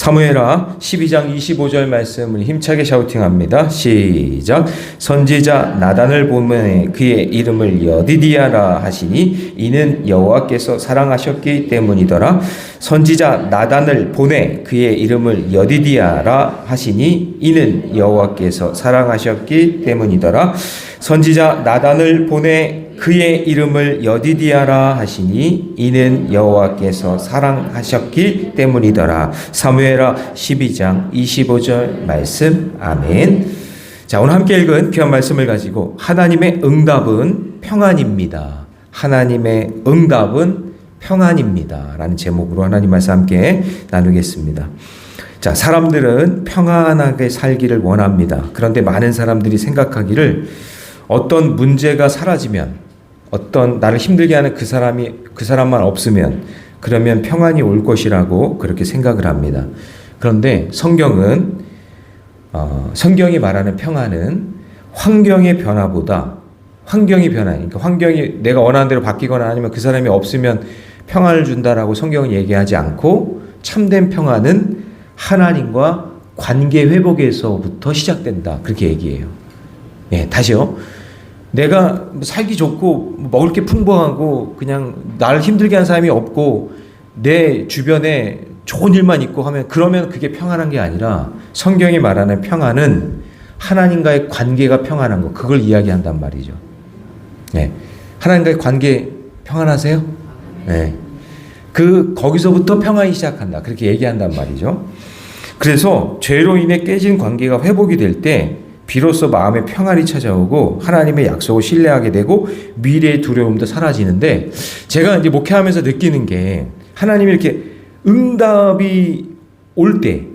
사무엘하 12장 25절 말씀을 힘차게 샤우팅합니다. 시작. 선지자 나단을 보매 그의 이름을 여디디아라 하시니 이는 여호와께서 사랑하셨기 때문이더라. 선지자 나단을 보내 그의 이름을 여디디아라 하시니 이는 여호와께서 사랑하셨기 때문이더라. 선지자 나단을 보내 그의 이름을 여디디아라 하시니 이는 여호와께서 사랑하셨기 때문이더라. 사무엘하 12장 25절 말씀. 아멘. 자, 오늘 함께 읽은 귀한 말씀을 가지고 하나님의 응답은 평안입니다. 하나님의 응답은 평안입니다. 라는 제목으로 하나님 말씀 함께 나누겠습니다. 자, 사람들은 평안하게 살기를 원합니다. 그런데 많은 사람들이 생각하기를 어떤 문제가 사라지면, 어떤 나를 힘들게 하는 그 사람만 없으면 그러면 평안이 올 것이라고 그렇게 생각을 합니다. 그런데 성경이 말하는 평안은 환경의 변화보다, 그러니까 환경이 내가 원하는 대로 바뀌거나 아니면 그 사람이 없으면 평안을 준다라고 성경은 얘기하지 않고, 참된 평안은 하나님과 관계 회복에서부터 시작된다, 그렇게 얘기해요. 예, 다시요. 내가 살기 좋고 먹을 게 풍부하고 그냥 나를 힘들게 하는 사람이 없고 내 주변에 좋은 일만 있고 하면, 그러면 그게 평안한 게 아니라 성경이 말하는 평안은 하나님과의 관계가 평안한 거, 그걸 이야기한단 말이죠. 네. 하나님과의 관계 평안하세요? 네. 거기서부터 평안이 시작한다, 그렇게 얘기한단 말이죠. 그래서 죄로 인해 깨진 관계가 회복이 될 때 비로소 마음에 평안이 찾아오고 하나님의 약속을 신뢰하게 되고 미래의 두려움도 사라지는데, 제가 이제 목회하면서 느끼는 게, 하나님이 이렇게 응답이 올 때,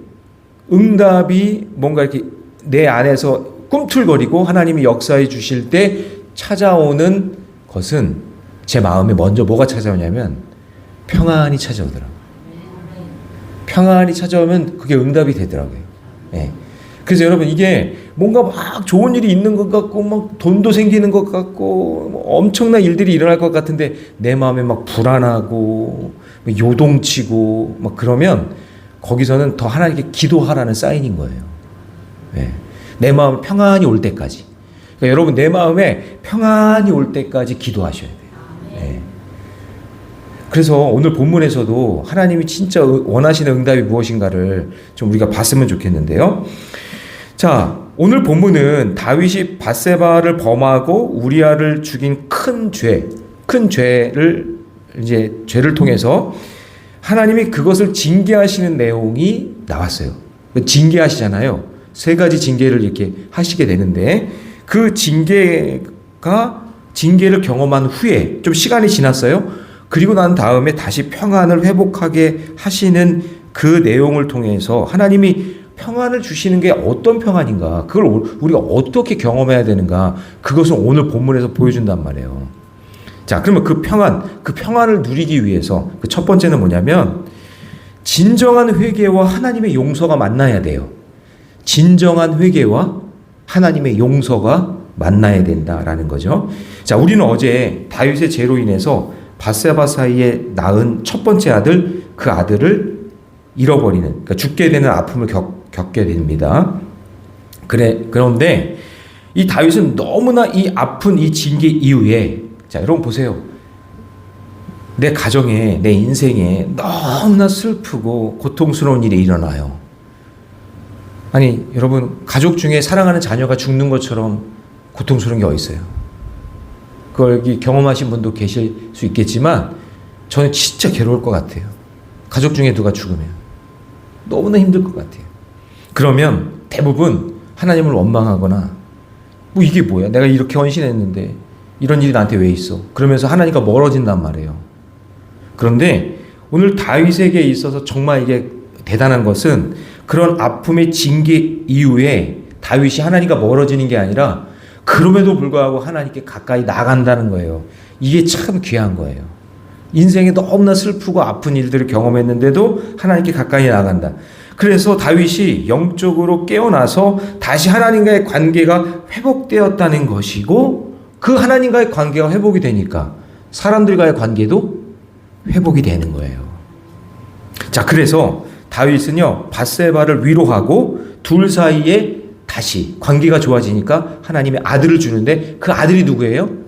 응답이 뭔가 이렇게 내 안에서 꿈틀거리고 하나님이 역사해 주실 때 찾아오는 것은 제 마음에 먼저 뭐가 찾아오냐면 평안이 찾아오더라고요. 평안이 찾아오면 그게 응답이 되더라고요. 네. 그래서 여러분, 이게 뭔가 막 좋은 일이 있는 것 같고 막 돈도 생기는 것 같고 뭐 엄청난 일들이 일어날 것 같은데 내 마음에 막 불안하고 요동치고 막 그러면 거기서는 더 하나님께 기도하라는 사인인 거예요. 네. 내 마음 평안이 올 때까지. 그러니까 여러분, 내 마음에 평안이 올 때까지 기도하셔야 돼요. 네. 그래서 오늘 본문에서도 하나님이 진짜 원하시는 응답이 무엇인가를 좀 우리가 봤으면 좋겠는데요. 자, 오늘 본문은 다윗이 밧세바를 범하고 우리아를 죽인 죄를 통해서 하나님이 그것을 징계하시는 내용이 나왔어요. 징계하시잖아요. 세 가지 징계를 이렇게 하시게 되는데, 그 징계를 경험한 후에 좀 시간이 지났어요. 그리고 난 다음에 다시 평안을 회복하게 하시는 그 내용을 통해서 하나님이 평안을 주시는 게 어떤 평안인가, 그걸 우리가 어떻게 경험해야 되는가, 그것을 오늘 본문에서 보여준단 말이에요. 자, 그러면 그 평안을 누리기 위해서 그 첫 번째는 뭐냐면 진정한 회개와 하나님의 용서가 만나야 돼요. 진정한 회개와 하나님의 용서가 만나야 된다라는 거죠. 자, 우리는 어제 다윗의 죄로 인해서 밧세바 사이에 낳은 첫 번째 아들, 그 아들을 잃어버리는, 그러니까 죽게 되는 아픔을 겪게 됩니다. 그런데 이 다윗은 너무나 이 아픈 이 징계 이후에, 자, 여러분 보세요. 내 가정에, 내 인생에 너무나 슬프고 고통스러운 일이 일어나요. 아니, 여러분, 가족 중에 사랑하는 자녀가 죽는 것처럼 고통스러운 게 어디 있어요? 그걸 경험하신 분도 계실 수 있겠지만 저는 진짜 괴로울 것 같아요. 가족 중에 누가 죽으면 너무나 힘들 것 같아요. 그러면 대부분 하나님을 원망하거나, 뭐 이게 뭐야, 내가 이렇게 헌신했는데 이런 일이 나한테 왜 있어, 그러면서 하나님과 멀어진단 말이에요. 그런데 오늘 다윗에게 있어서 정말 이게 대단한 것은, 그런 아픔의 징계 이후에 다윗이 하나님과 멀어지는 게 아니라 그럼에도 불구하고 하나님께 가까이 나간다는 거예요. 이게 참 귀한 거예요. 인생에 너무나 슬프고 아픈 일들을 경험했는데도 하나님께 가까이 나간다. 그래서 다윗이 영적으로 깨어나서 다시 하나님과의 관계가 회복되었다는 것이고, 그 하나님과의 관계가 회복이 되니까 사람들과의 관계도 회복이 되는 거예요. 자, 그래서 다윗은요 밧세바를 위로하고 둘 사이에 다시 관계가 좋아지니까 하나님의 아들을 주는데 그 아들이 누구예요?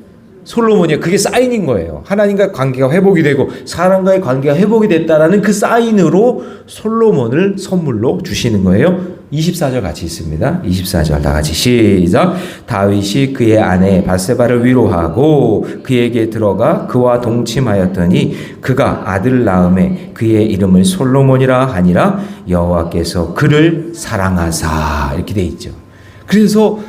솔로몬이에요. 그게 사인인 거예요. 하나님과 관계가 회복이 되고 사람과의 관계가 회복이 됐다라는 그 사인으로 솔로몬을 선물로 주시는 거예요. 24절 같이 있습니다. 24절 다 같이 시작. 다윗이 그의 아내 밧세바를 위로하고 그에게 들어가 그와 동침하였더니 그가 아들 낳음에 그의 이름을 솔로몬이라 하니라. 여호와께서 그를 사랑하사. 이렇게 돼 있죠. 그래서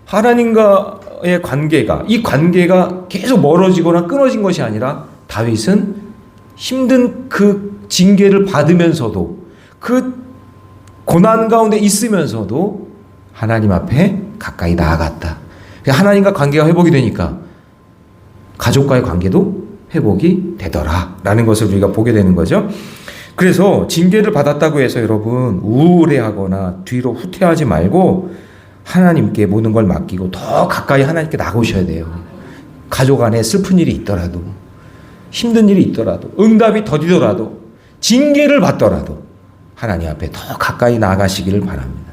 하나님과의 관계가, 이 관계가 계속 멀어지거나 끊어진 것이 아니라 다윗은 힘든 그 징계를 받으면서도 그 고난 가운데 있으면서도 하나님 앞에 가까이 나아갔다. 하나님과 관계가 회복이 되니까 가족과의 관계도 회복이 되더라 라는 것을 우리가 보게 되는 거죠. 그래서 징계를 받았다고 해서 여러분 우울해하거나 뒤로 후퇴하지 말고 하나님께 모든 걸 맡기고 더 가까이 하나님께 나가셔야 돼요. 가족 안에 슬픈 일이 있더라도, 힘든 일이 있더라도, 응답이 더디더라도, 징계를 받더라도 하나님 앞에 더 가까이 나아가시기를 바랍니다.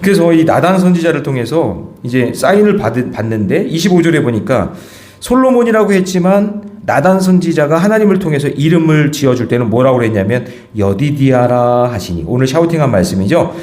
그래서 이 나단 선지자를 통해서 이제 사인을 받는데 25절에 보니까 솔로몬이라고 했지만 나단 선지자가 하나님을 통해서 이름을 지어줄 때는 뭐라고 그랬냐면 여디디아라 하시니. 오늘 샤우팅한 말씀이죠.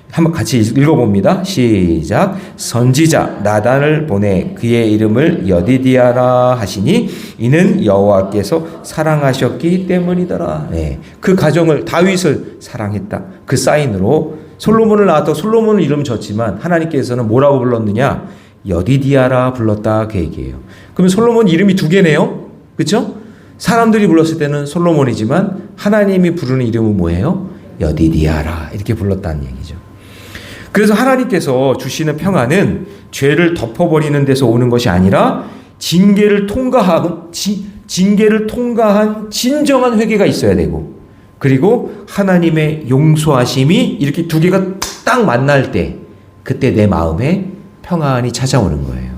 한번 같이 읽어봅니다. 시작. 선지자 나단을 보내 그의 이름을 여디디아라 하시니 이는 여호와께서 사랑하셨기 때문이더라. 네. 그 가정을 다윗을 사랑했다. 그 사인으로 솔로몬을 낳았다. 솔로몬을 이름 졌지만 하나님께서는 뭐라고 불렀느냐? 여디디아라 불렀다. 그 얘기예요. 그러면 솔로몬 이름이 두 개네요. 그렇죠? 사람들이 불렀을 때는 솔로몬이지만 하나님이 부르는 이름은 뭐예요? 여디디아라 이렇게 불렀다는 얘기죠. 그래서 하나님께서 주시는 평안은 죄를 덮어버리는 데서 오는 것이 아니라 징계를 통과한 진정한 회개가 있어야 되고, 그리고 하나님의 용서하심이 이렇게 두 개가 딱 만날 때 그때 내 마음에 평안이 찾아오는 거예요.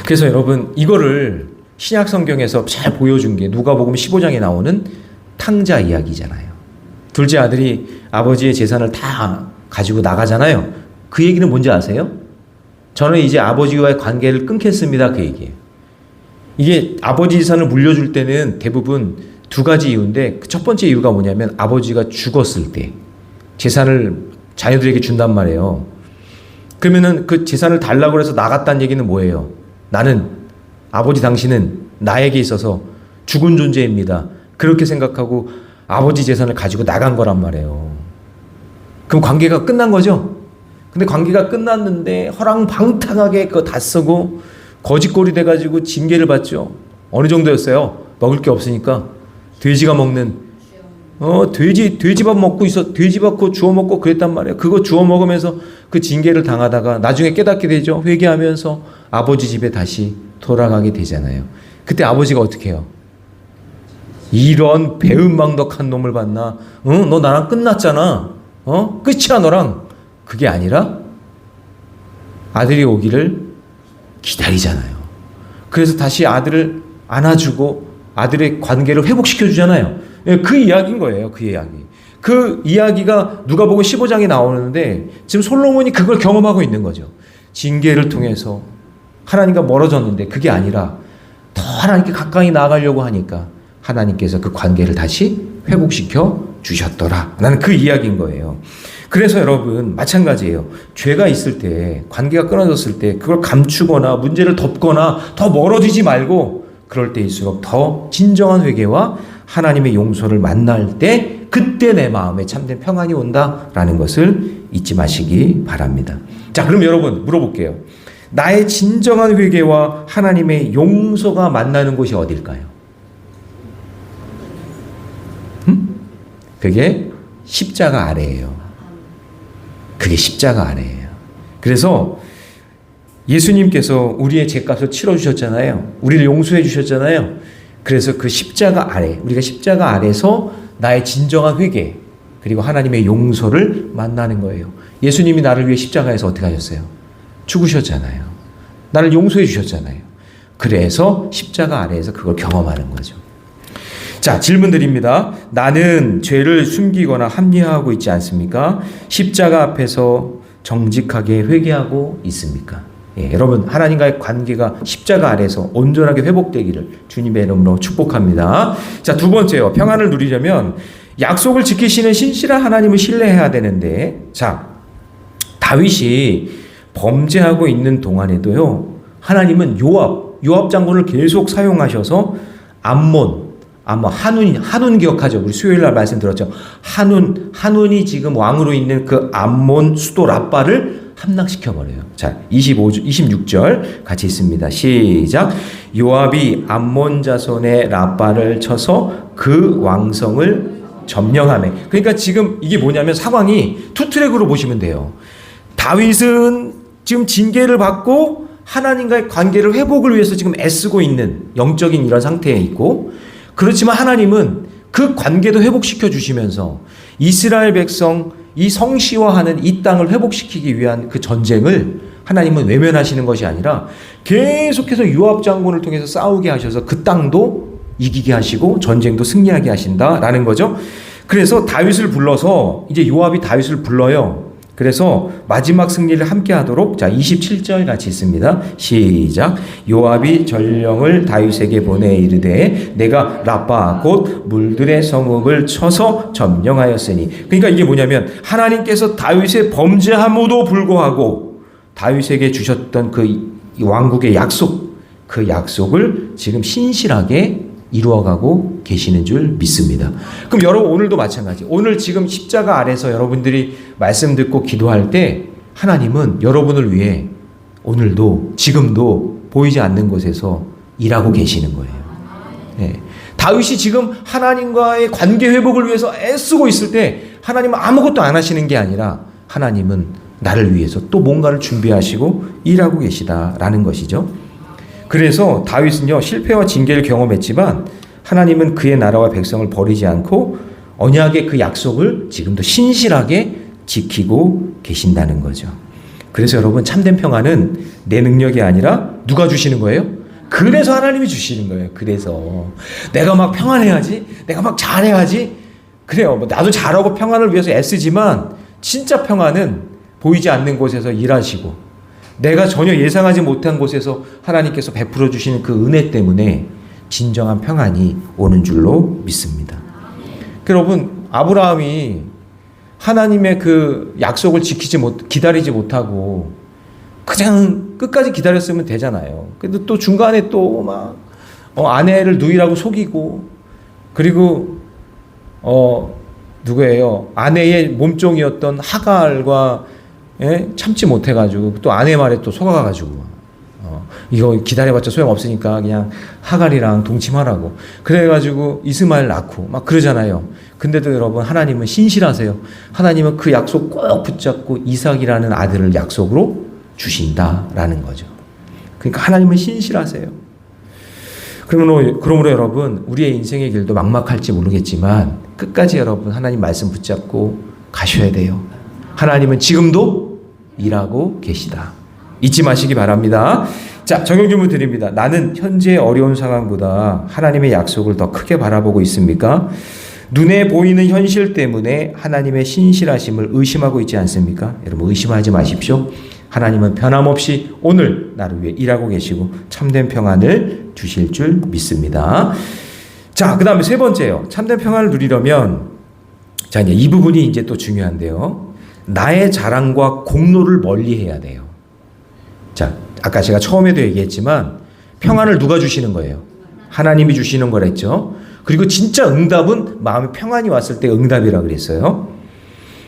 그래서 여러분 이거를 신약 성경에서 잘 보여준 게 누가복음 15장에 나오는 탕자 이야기잖아요. 둘째 아들이 아버지의 재산을 다 가지고 나가잖아요. 그 얘기는 뭔지 아세요? 저는 이제 아버지와의 관계를 끊겠습니다. 그 얘기예요. 이게 아버지 재산을 물려줄 때는 대부분 두 가지 이유인데 그 첫 번째 이유가 뭐냐면 아버지가 죽었을 때 재산을 자녀들에게 준단 말이에요. 그러면은 그 재산을 달라고 해서 나갔다는 얘기는 뭐예요? 나는 아버지 당신은 나에게 있어서 죽은 존재입니다. 그렇게 생각하고 아버지 재산을 가지고 나간 거란 말이에요. 그럼 관계가 끝난 거죠? 근데 관계가 끝났는데 허랑방탕하게 그거 다 쓰고 거짓골이 돼가지고 징계를 받죠. 어느 정도였어요? 먹을 게 없으니까 돼지가 먹는 돼지밥 먹고 돼지밥 그거 주워 먹고 그랬단 말이에요. 그거 주워 먹으면서 그 징계를 당하다가 나중에 깨닫게 되죠. 회개하면서 아버지 집에 다시 돌아가게 되잖아요. 그때 아버지가 어떻게 해요? 이런 배은망덕한 놈을 봤나? 너 나랑 끝났잖아. 끝이야 너랑. 그게 아니라 아들이 오기를 기다리잖아요. 그래서 다시 아들을 안아주고 아들의 관계를 회복시켜 주잖아요. 그 이야기인 거예요. 그 이야기. 그 이야기가 누가복음 15장에 나오는데 지금 솔로몬이 그걸 경험하고 있는 거죠. 징계를 통해서 하나님과 멀어졌는데 그게 아니라 더 하나님께 가까이 나아가려고 하니까 하나님께서 그 관계를 다시 회복시켜 주셨더라. 나는 그 이야기인 거예요. 그래서 여러분 마찬가지예요. 죄가 있을 때, 관계가 끊어졌을 때 그걸 감추거나 문제를 덮거나 더 멀어지지 말고 그럴 때일수록 더 진정한 회개와 하나님의 용서를 만날 때 그때 내 마음에 참된 평안이 온다라는 것을 잊지 마시기 바랍니다. 자, 그럼 여러분 물어볼게요. 나의 진정한 회개와 하나님의 용서가 만나는 곳이 어딜까요? 그게 십자가 아래예요. 그게 십자가 아래예요. 그래서 예수님께서 우리의 죄값을 치러주셨잖아요. 우리를 용서해 주셨잖아요. 그래서 그 십자가 아래, 우리가 십자가 아래서 나의 진정한 회개 그리고 하나님의 용서를 만나는 거예요. 예수님이 나를 위해 십자가에서 어떻게 하셨어요? 죽으셨잖아요. 나를 용서해 주셨잖아요. 그래서 십자가 아래에서 그걸 경험하는 거죠. 자, 질문 드립니다. 나는 죄를 숨기거나 합리화하고 있지 않습니까? 십자가 앞에서 정직하게 회개하고 있습니까? 예, 여러분, 하나님과의 관계가 십자가 아래서 온전하게 회복되기를 주님의 이름으로 축복합니다. 자, 두 번째요. 평안을 누리려면 약속을 지키시는 신실한 하나님을 신뢰해야 되는데, 자, 다윗이 범죄하고 있는 동안에도요, 하나님은 요압 장군을 계속 사용하셔서 한운 기억하죠? 우리 수요일 날 말씀 들었죠? 한운이 지금 왕으로 있는 그 암몬 수도 랍바를 함락시켜버려요. 자, 26절 같이 있습니다. 시작. 요압이 암몬 자손의 랍바를 쳐서 그 왕성을 점령하며. 그러니까 지금 이게 뭐냐면 상황이 투트랙으로 보시면 돼요. 다윗은 지금 징계를 받고 하나님과의 관계를 회복을 위해서 지금 애쓰고 있는 영적인 이런 상태에 있고, 그렇지만 하나님은 그 관계도 회복시켜 주시면서 이스라엘 백성 이 성시화하는 이 땅을 회복시키기 위한 그 전쟁을 하나님은 외면하시는 것이 아니라 계속해서 요압 장군을 통해서 싸우게 하셔서 그 땅도 이기게 하시고 전쟁도 승리하게 하신다라는 거죠. 그래서 다윗을 불러서 이제 요압이 다윗을 불러요. 그래서 마지막 승리를 함께 하도록, 자, 27절 같이 있습니다. 시작. 요압이 전령을 다윗에게 보내 이르되 내가 랍바 곧 물들의 성읍을 쳐서 점령하였으니. 그러니까 이게 뭐냐면 하나님께서 다윗의 범죄함에도 불구하고 다윗에게 주셨던 그 왕국의 약속, 그 약속을 지금 신실하게 이루어가고 계시는 줄 믿습니다. 그럼 여러분 오늘도 마찬가지. 오늘 지금 십자가 아래서 여러분들이 말씀 듣고 기도할 때 하나님은 여러분을 위해 오늘도 지금도 보이지 않는 곳에서 일하고 계시는 거예요. 네. 다윗이 지금 하나님과의 관계 회복을 위해서 애쓰고 있을 때 하나님은 아무것도 안 하시는 게 아니라 하나님은 나를 위해서 또 뭔가를 준비하시고 일하고 계시다라는 것이죠. 그래서 다윗은요, 실패와 징계를 경험했지만 하나님은 그의 나라와 백성을 버리지 않고 언약의 그 약속을 지금도 신실하게 지키고 계신다는 거죠. 그래서 여러분, 참된 평안은 내 능력이 아니라 누가 주시는 거예요? 그래서 하나님이 주시는 거예요. 그래서 내가 막 평안해야지, 내가 막 잘해야지. 그래요. 뭐 나도 잘하고 평안을 위해서 애쓰지만 진짜 평안은 보이지 않는 곳에서 일하시고 내가 전혀 예상하지 못한 곳에서 하나님께서 베풀어 주시는 그 은혜 때문에 진정한 평안이 오는 줄로 믿습니다. 여러분, 아브라함이 하나님의 그 약속을 기다리지 못하고 그냥 끝까지 기다렸으면 되잖아요. 근데 또 중간에 또 막 아내를 누이라고 속이고, 그리고 누구예요? 아내의 몸종이었던 하갈과 참지 못해가지고 또 아내 말에 또 속아가지고 이거 기다려봤자 소용없으니까 그냥 하갈이랑 동침하라고 그래가지고 이스마엘 낳고 막 그러잖아요. 근데도 여러분, 하나님은 신실하세요. 하나님은 그 약속 꼭 붙잡고 이삭이라는 아들을 약속으로 주신다라는 거죠. 그러니까 하나님은 신실하세요. 그러므로 여러분, 우리의 인생의 길도 막막할지 모르겠지만 끝까지 여러분 하나님 말씀 붙잡고 가셔야 돼요. 하나님은 지금도 일하고 계시다. 잊지 마시기 바랍니다. 자, 적용 질문 드립니다. 나는 현재 어려운 상황보다 하나님의 약속을 더 크게 바라보고 있습니까? 눈에 보이는 현실 때문에 하나님의 신실하심을 의심하고 있지 않습니까? 여러분, 의심하지 마십시오. 하나님은 변함없이 오늘 나를 위해 일하고 계시고 참된 평안을 주실 줄 믿습니다. 자, 그 다음에 세 번째요. 참된 평안을 누리려면, 자, 이제 이 부분이 이제 또 중요한데요. 나의 자랑과 공로를 멀리 해야 돼요. 자, 아까 제가 처음에도 얘기했지만 평안을 누가 주시는 거예요? 하나님이 주시는 거랬죠. 그리고 진짜 응답은 마음에 평안이 왔을 때 응답이라고 그랬어요.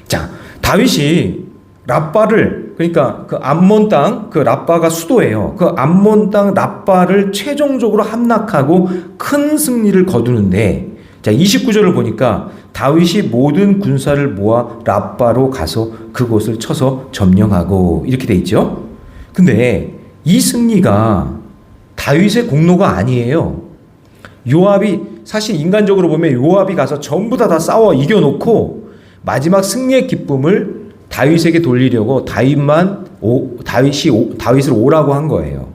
자, 다윗이 랍바를, 그러니까 그 암몬 땅, 그 랍바가 수도예요. 그 암몬 땅 랍바를 최종적으로 함락하고 큰 승리를 거두는데, 자, 29절을 보니까 다윗이 모든 군사를 모아 랍바로 가서 그곳을 쳐서 점령하고 이렇게 돼 있죠. 근데 이 승리가 다윗의 공로가 아니에요. 요압이, 사실 인간적으로 보면 요압이 가서 전부 다 싸워 이겨놓고 마지막 승리의 기쁨을 다윗에게 돌리려고 다윗을 오라고 한 거예요.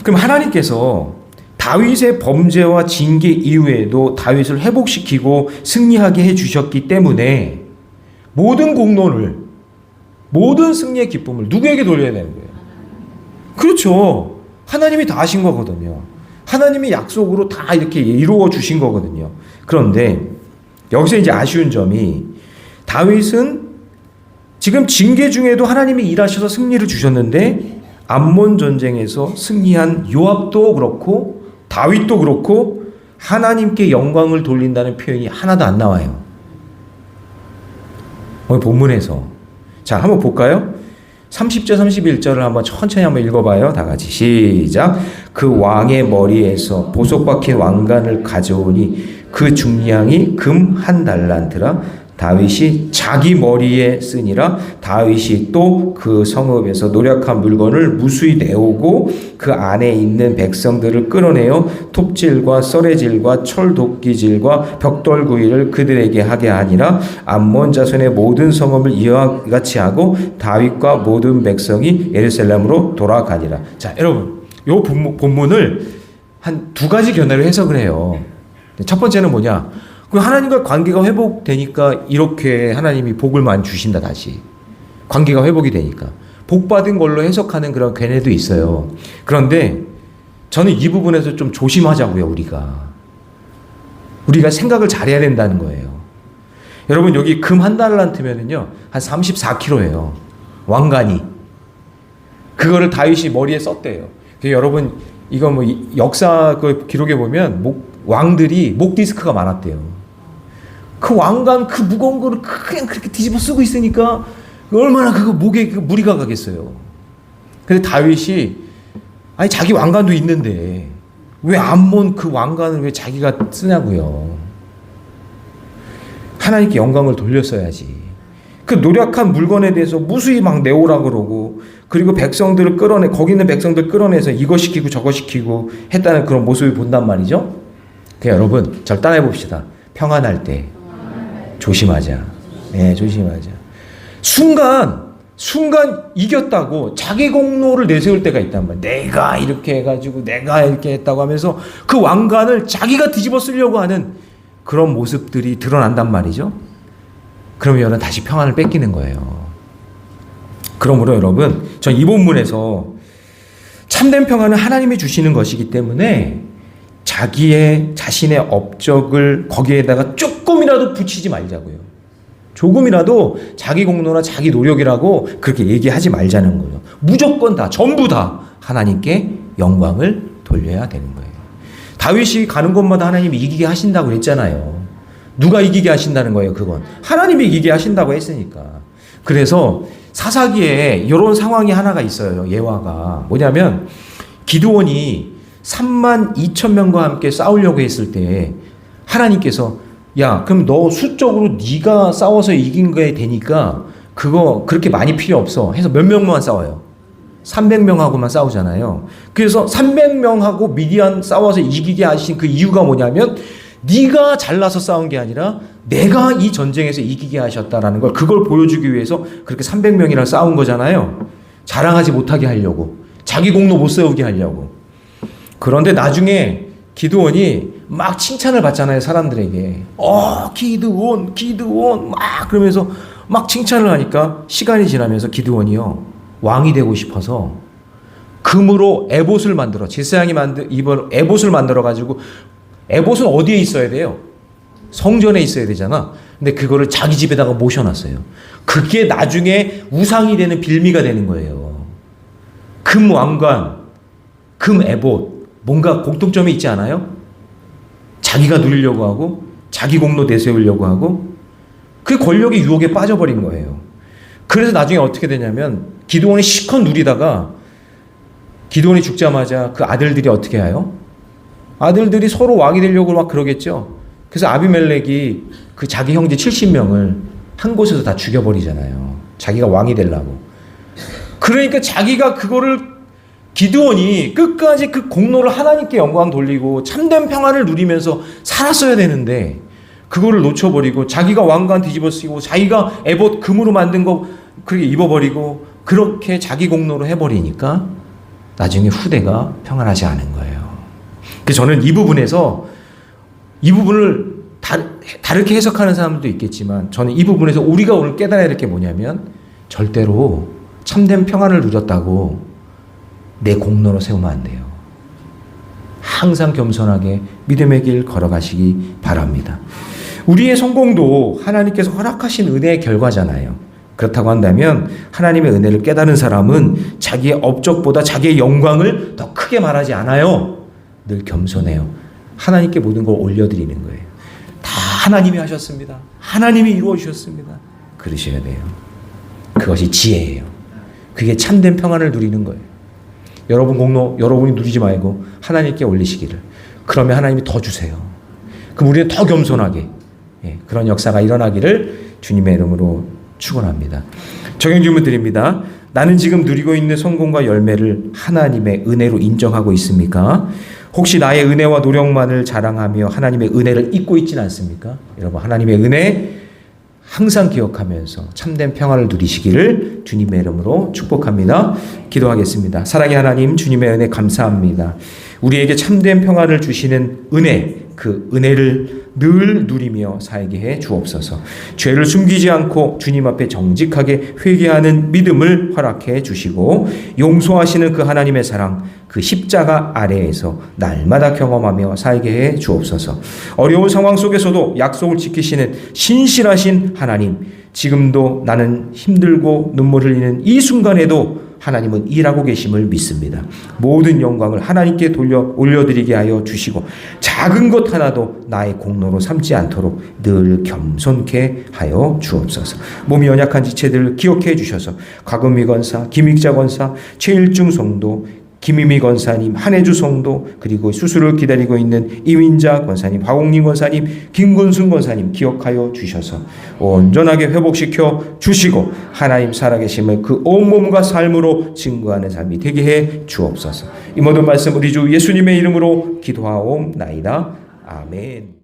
그럼 하나님께서 다윗의 범죄와 징계 이후에도 다윗을 회복시키고 승리하게 해주셨기 때문에 모든 공로를, 모든 승리의 기쁨을 누구에게 돌려야 되는 거예요? 그렇죠. 하나님이 다 하신 거거든요. 하나님이 약속으로 다 이렇게 이루어 주신 거거든요. 그런데 여기서 이제 아쉬운 점이 다윗은 지금 징계 중에도 하나님이 일하셔서 승리를 주셨는데 암몬 전쟁에서 승리한 요압도 그렇고 다윗도 그렇고 하나님께 영광을 돌린다는 표현이 하나도 안 나와요. 오늘 본문에서. 자, 한번 볼까요? 30절 31절을 한번 천천히 한번 읽어봐요. 다 같이 시작. 그 왕의 머리에서 보석 박힌 왕관을 가져오니 그 중량이 금 1달란트라. 다윗이 자기 머리에 쓰니라. 다윗이 또 그 성읍에서 노력한 물건을 무수히 내오고 그 안에 있는 백성들을 끌어내어 톱질과 썰해질과 철도끼질과 벽돌구이를 그들에게 하게 하니라. 암몬 자손의 모든 성읍을 이와 같이 하고 다윗과 모든 백성이 예루살렘으로 돌아가니라. 자, 여러분, 요 본문을 한 두 가지 견해로 해석을 해요. 첫 번째는 뭐냐? 하나님과 관계가 회복되니까 이렇게 하나님이 복을 많이 주신다. 다시 관계가 회복이 되니까 복 받은 걸로 해석하는 그런 견해도 있어요. 그런데 저는 이 부분에서 좀 조심하자고요. 우리가 생각을 잘해야 된다는 거예요. 여러분, 여기 금 1달란트면은요 한 34kg예요. 왕관이. 그거를 다윗이 머리에 썼대요. 여러분, 이거 뭐 역사 그 기록에 보면 왕들이 목 디스크가 많았대요. 그 왕관 그 무거운 거를 그냥 그렇게 뒤집어 쓰고 있으니까 얼마나 그거 목에 그 무리가 가겠어요. 근데 다윗이 아니 자기 왕관도 있는데 왜 암몬 그 왕관을 왜 자기가 쓰냐고요. 하나님께 영광을 돌렸어야지. 그 노력한 물건에 대해서 무수히 막 내오라 그러고 그리고 백성들을 거기 있는 백성들 끌어내서 이거 시키고 저거 시키고 했다는 그런 모습을 본단 말이죠. 여러분 절단해 봅시다. 평안할 때 조심하자. 네, 조심하자. 순간 이겼다고 자기 공로를 내세울 때가 있단 말이에요. 내가 이렇게 해가지고 내가 이렇게 했다고 하면서 그 왕관을 자기가 뒤집어 쓰려고 하는 그런 모습들이 드러난단 말이죠. 그러면 여러분 다시 평안을 뺏기는 거예요. 그러므로 여러분, 전 이 본문에서 참된 평안은 하나님이 주시는 것이기 때문에 자신의 업적을 거기에다가 조금이라도 붙이지 말자고요. 조금이라도 자기 공로나 자기 노력이라고 그렇게 얘기하지 말자는 거예요. 무조건 다, 전부 다 하나님께 영광을 돌려야 되는 거예요. 다윗이 가는 곳마다 하나님이 이기게 하신다고 했잖아요. 누가 이기게 하신다는 거예요, 그건? 하나님이 이기게 하신다고 했으니까. 그래서 사사기에 이런 상황이 하나가 있어요, 예화가. 뭐냐면, 기드온이 32,000명과 함께 싸우려고 했을 때, 하나님께서, 야, 그럼 너 수적으로 네가 싸워서 이긴 거에 되니까, 그거 그렇게 많이 필요 없어. 해서 몇 명만 싸워요? 300명하고만 싸우잖아요. 그래서 300명하고 미디안 싸워서 이기게 하신 그 이유가 뭐냐면, 네가 잘나서 싸운 게 아니라 내가 이 전쟁에서 이기게 하셨다라는 걸 그걸 보여주기 위해서 그렇게 300명이랑 싸운 거잖아요. 자랑하지 못하게 하려고. 자기 공로 못 세우게 하려고. 그런데 나중에 기드온이 막 칭찬을 받잖아요. 사람들에게. 기드온 막 그러면서 막 칭찬을 하니까 시간이 지나면서 기드온이요. 왕이 되고 싶어서 금으로 에봇을 만들어. 제사장이 입은 에봇을 만들어 가지고 에봇은 어디에 있어야 돼요? 성전에 있어야 되잖아. 근데 그거를 자기 집에다가 모셔놨어요. 그게 나중에 우상이 되는 빌미가 되는 거예요. 금 왕관, 금 에봇, 뭔가 공통점이 있지 않아요? 자기가 누리려고 하고 자기 공로 내세우려고 하고 그 권력의 유혹에 빠져버린 거예요. 그래서 나중에 어떻게 되냐면 기드온이 실컷 누리다가 기드온이 죽자마자 그 아들들이 어떻게 해요? 아들들이 서로 왕이 되려고 막 그러겠죠. 그래서 아비멜렉이 그 자기 형제 70명을 한 곳에서 다 죽여버리잖아요. 자기가 왕이 되려고. 그러니까 자기가 그거를 기드온이 끝까지 그 공로를 하나님께 영광 돌리고 참된 평안을 누리면서 살았어야 되는데 그거를 놓쳐버리고 자기가 왕관 뒤집어 쓰고 자기가 에봇 금으로 만든 거 그렇게 입어버리고 그렇게 자기 공로로 해버리니까 나중에 후대가 평안하지 않은 거예요. 그래서 저는 이 부분에서 이 부분을 다르게 해석하는 사람들도 있겠지만 저는 이 부분에서 우리가 오늘 깨달아야 될 게 뭐냐면 절대로 참된 평안을 누렸다고 내 공로로 세우면 안 돼요. 항상 겸손하게 믿음의 길 걸어가시기 바랍니다. 우리의 성공도 하나님께서 허락하신 은혜의 결과잖아요. 그렇다고 한다면 하나님의 은혜를 깨달은 사람은 자기의 업적보다 자기의 영광을 더 크게 말하지 않아요. 늘 겸손해요. 하나님께 모든 걸 올려드리는 거예요. 다 하나님이 하셨습니다. 하나님이 이루어 주셨습니다. 그러셔야 돼요. 그것이 지혜예요. 그게 참된 평안을 누리는 거예요. 여러분 공로 여러분이 누리지 말고 하나님께 올리시기를. 그러면 하나님이 더 주세요. 그럼 우리는 더 겸손하게 그런 역사가 일어나기를 주님의 이름으로 축원합니다. 적용 질문 드립니다. 나는 지금 누리고 있는 성공과 열매를 하나님의 은혜로 인정하고 있습니까? 혹시 나의 은혜와 노력만을 자랑하며 하나님의 은혜를 잊고 있지는 않습니까? 여러분 하나님의 은혜 항상 기억하면서 참된 평안을 누리시기를 주님의 이름으로 축복합니다. 기도하겠습니다. 사랑의 하나님, 주님의 은혜 감사합니다. 우리에게 참된 평안을 주시는 은혜, 그 은혜를 늘 누리며 살게 해 주옵소서. 죄를 숨기지 않고 주님 앞에 정직하게 회개하는 믿음을 허락해 주시고 용서하시는 그 하나님의 사랑, 그 십자가 아래에서 날마다 경험하며 살게 해 주옵소서. 어려운 상황 속에서도 약속을 지키시는 신실하신 하나님, 지금도 나는 힘들고 눈물 흘리는 이 순간에도 하나님은 일하고 계심을 믿습니다. 모든 영광을 하나님께 올려드리게 하여 주시고 작은 것 하나도 나의 공로로 삼지 않도록 늘 겸손케 하여 주옵소서. 몸이 연약한 지체들을 기억해 주셔서 과금미 권사, 김익자 권사, 최일중 성도, 김희미 권사님, 한혜주 성도, 그리고 수술을 기다리고 있는 이민자 권사님, 화공림 권사님, 김근순 권사님 기억하여 주셔서 온전하게 회복시켜 주시고 하나님 살아계심을 그 온몸과 삶으로 증거하는 삶이 되게 해 주옵소서. 이 모든 말씀 우리 주 예수님의 이름으로 기도하옵나이다. 아멘.